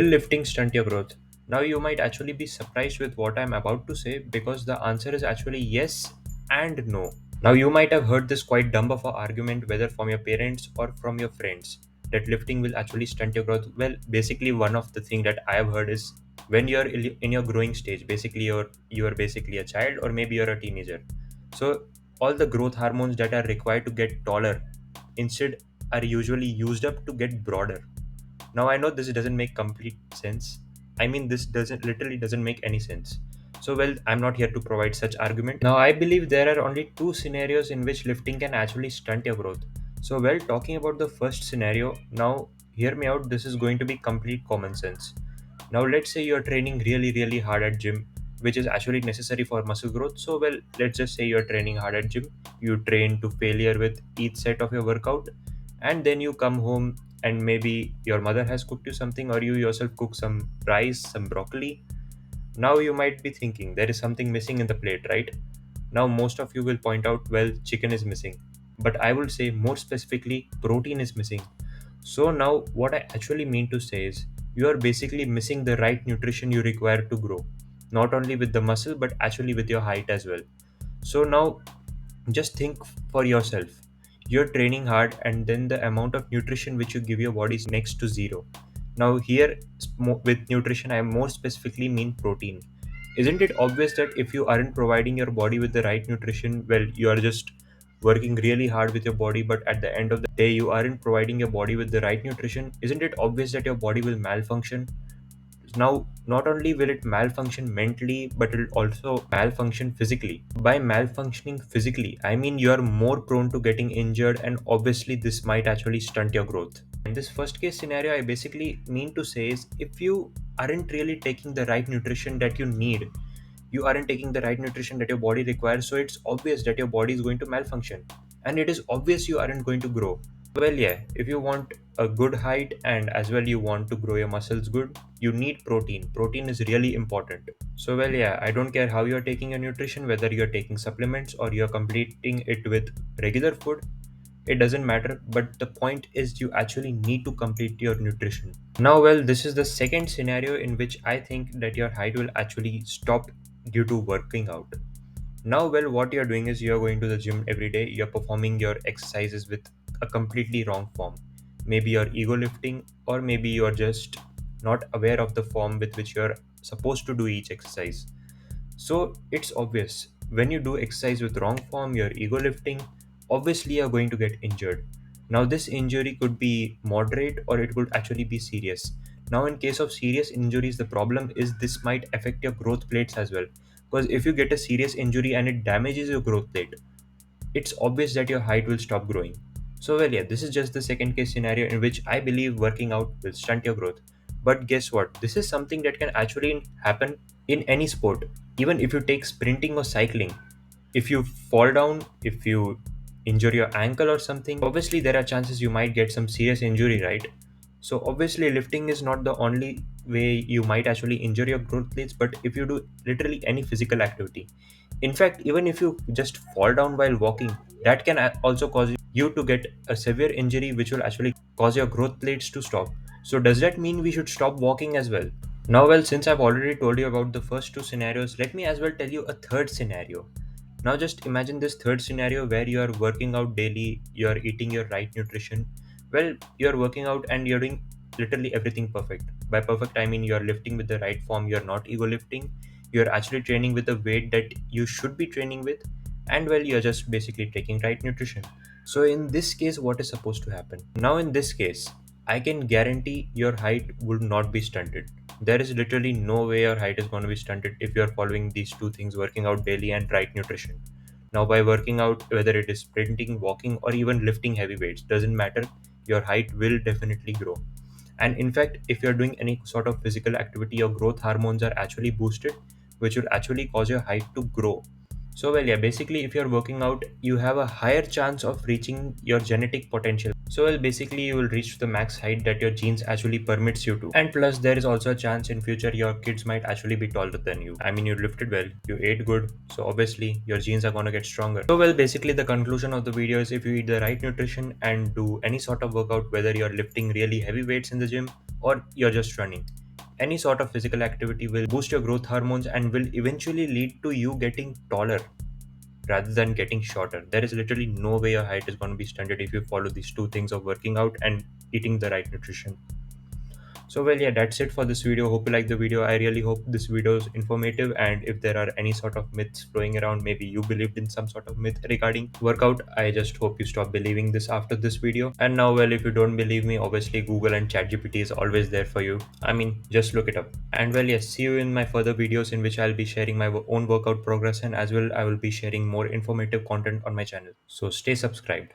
Will lifting stunt your growth? Now, you might actually be surprised with what I'm about to say because the answer is actually yes and no. Now, you might have heard this quite dumb of an argument, whether from your parents or from your friends, that lifting will actually stunt your growth. Well, basically, one of the thing that I have heard is when you're in your growing stage, basically you're basically a child or maybe you're a teenager. So all the growth hormones that are required to get taller instead are usually used up to get broader. Now I know this doesn't make complete sense. I mean, this doesn't literally doesn't make any sense. So well, I'm not here to provide such argument. Now I believe there are only two scenarios in which lifting can actually stunt your growth. So well, talking about the first scenario, now hear me out. This is going to be complete common sense. Now let's say you're training really hard at gym, which is actually necessary for muscle growth. So well, let's just say you're training hard at gym. You train to failure with each set of your workout, and then you come home and maybe your mother has cooked you something or you yourself cook some rice, some broccoli. Now you might be thinking there is something missing in the plate, right? Now most of you will point out, well, chicken is missing. But I would say more specifically, protein is missing. So now what I actually mean to say is you are basically missing the right nutrition you require to grow. Not only with the muscle but actually with your height as well. So now just think for yourself. You're training hard, and then the amount of nutrition which you give your body is next to zero. Now, here with nutrition, I more specifically mean protein. Isn't it obvious that if you aren't providing your body with the right nutrition, well, you are just working really hard with your body, but at the end of the day, you aren't providing your body with the right nutrition? Isn't it obvious that your body will malfunction? Now, not only will it malfunction mentally, but it will also malfunction physically. By malfunctioning physically, I mean you are more prone to getting injured, and obviously, this might actually stunt your growth. In this first case scenario, I basically mean to say is if you aren't really taking the right nutrition that you need, you aren't taking the right nutrition that your body requires, so it's obvious that your body is going to malfunction, and it is obvious you aren't going to grow. Well, yeah, if you want a good height and as well you want to grow your muscles good, you need protein. Protein is really important. So, well, yeah, I don't care how you're taking your nutrition, whether you're taking supplements or you're completing it with regular food, it doesn't matter. But the point is, you actually need to complete your nutrition. Now, well, this is the second scenario in which I think that your height will actually stop due to working out. Now, well, what you're doing is you're going to the gym every day, you're performing your exercises with a completely wrong form. Maybe you're ego lifting, or maybe you're just not aware of the form with which you're supposed to do each exercise. So, it's obvious when you do exercise with wrong form, you're ego lifting, obviously, you're going to get injured. Now, this injury could be moderate or it could actually be serious. Now, in case of serious injuries, the problem is this might affect your growth plates as well. Because if you get a serious injury and it damages your growth plate, it's obvious that your height will stop growing. So, well, yeah, this is just the second case scenario in which I believe working out will stunt your growth. But guess what? This is something that can actually happen in any sport. Even if you take sprinting or cycling, if you fall down, if you injure your ankle or something, obviously there are chances you might get some serious injury, right? So obviously lifting is not the only way you might actually injure your growth plates, but if you do literally any physical activity, in fact, even if you just fall down while walking, that can also cause you to get a severe injury which will actually cause your growth plates to stop. So does that mean we should stop walking as well? Now, well, since I've already told you about the first two scenarios, let me as well tell you a third scenario. Now, just imagine this third scenario where you are working out daily, you are eating your right nutrition. Well, you are working out and you're doing literally everything perfect. By perfect, I mean you're lifting with the right form, you're not ego lifting, you're actually training with the weight that you should be training with, and well, you're just basically taking right nutrition. So, in this case, what is supposed to happen? Now, in this case, I can guarantee your height would not be stunted. There is literally no way your height is going to be stunted if you are following these two things, working out daily and right nutrition. Now, by working out, whether it is sprinting, walking, or even lifting heavy weights, doesn't matter, your height will definitely grow. And in fact, if you're doing any sort of physical activity, your growth hormones are actually boosted, which will actually cause your height to grow. So, well, yeah, basically, if you're working out, you have a higher chance of reaching your genetic potential. So, well, basically, you will reach the max height that your genes actually permits you to. And plus, there is also a chance in future your kids might actually be taller than you. I mean, you lifted well, you ate good, so obviously your genes are gonna get stronger. So, well, basically, the conclusion of the video is if you eat the right nutrition and do any sort of workout, whether you're lifting really heavy weights in the gym or you're just running, Any sort of physical activity will boost your growth hormones and will eventually lead to you getting taller rather than getting shorter. There is literally no way your height is going to be stunted if you follow these two things of working out and eating the right nutrition. So well, yeah, that's it for this video. Hope you like the video. I really hope this video is informative, and if there are any sort of myths flowing around, maybe you believed in some sort of myth regarding workout, I just hope you stop believing this after this video. And now, well, if you don't believe me, obviously Google and ChatGPT is always there for you. I mean, just look it up. And well, yes, see you in my further videos in which I'll be sharing my own workout progress, and as well I will be sharing more informative content on my channel. So stay subscribed.